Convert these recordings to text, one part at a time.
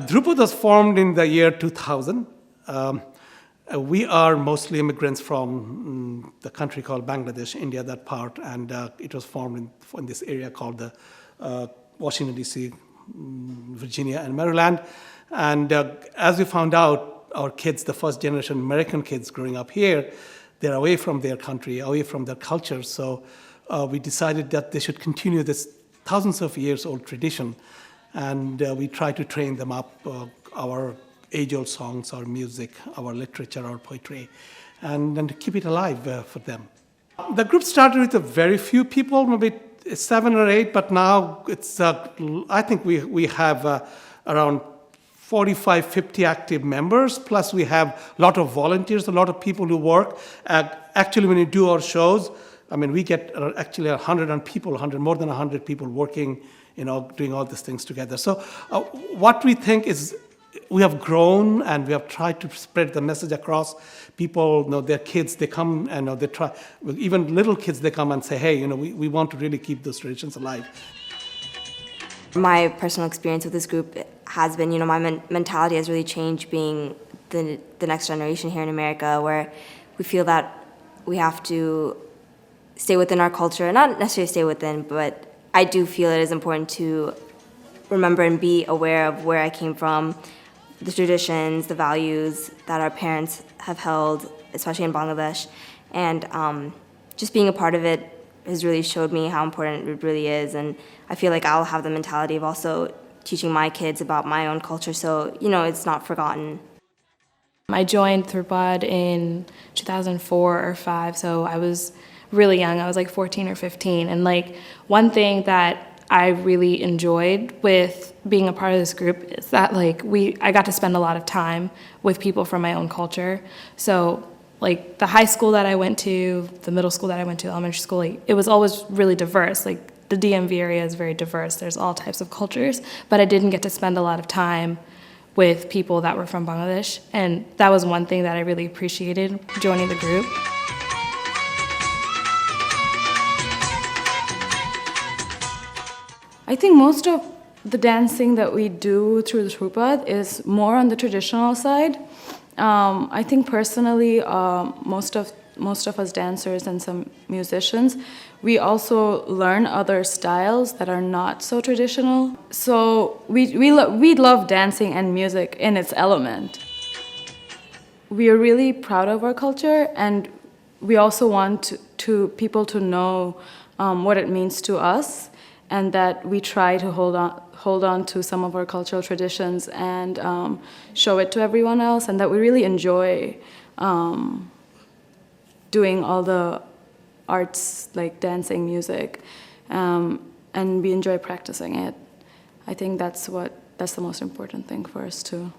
Dhroopad was formed in the year 2000. We are mostly immigrants from the country called Bangladesh, India, that part, and it was formed in this area called the Washington, D.C., Virginia, and Maryland. And as we found out, our kids, the first generation American kids growing up here, they're away from their country, away from their culture. So we decided that they should continue this thousands of years old tradition. And we try to train them up, our age-old songs, our music, our literature, our poetry, and to keep it alive for them. The group started with a very few people, maybe 7 or 8, but now it's, I think we have around 45, 50 active members, plus we have a lot of volunteers, a lot of people who work. Actually, when we do our shows, I mean, we get actually 100 people, more than 100 people working, doing all these things together. So what we think is we have grown and we have tried to spread the message across. People, their kids, they come and they try, even little kids, they come and say, hey, we want to really keep those traditions alive. My personal experience with this group has been, my mentality has really changed being the next generation here in America, where we feel that we have to stay within our culture, not necessarily stay within, but I do feel it is important to remember and be aware of where I came from, the traditions, the values that our parents have held, especially in Bangladesh. And just being a part of it has really showed me how important it really is. And I feel like I'll have the mentality of also teaching my kids about my own culture, so, it's not forgotten. I joined Dhroopad in 2004 or 5, so I was really young. I was like 14 or 15. And one thing that I really enjoyed with being a part of this group is that I got to spend a lot of time with people from my own culture. So the high school that I went to, the middle school that I went to, elementary school, it was always really diverse. The DMV area is very diverse. There's all types of cultures, but I didn't get to spend a lot of time with people that were from Bangladesh. And that was one thing that I really appreciated joining the group. I think most of the dancing that we do through the Dhroopad is more on the traditional side. I think personally, most of us dancers and some musicians, we also learn other styles that are not so traditional. So we love dancing and music in its element. We are really proud of our culture, and we also want people to know what it means to us, and that we try to hold on to some of our cultural traditions and show it to everyone else, and that we really enjoy doing all the arts like dancing, music, and we enjoy practicing it. I think that's the most important thing for us too.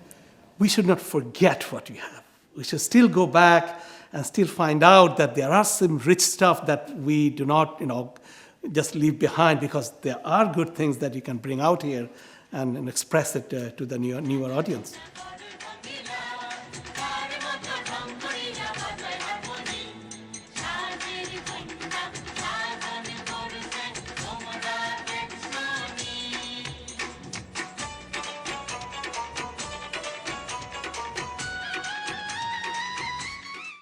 We should not forget what we have. We should still go back and still find out that there are some rich stuff that we do not, just leave behind, because there are good things that you can bring out here and express it to the newer audience.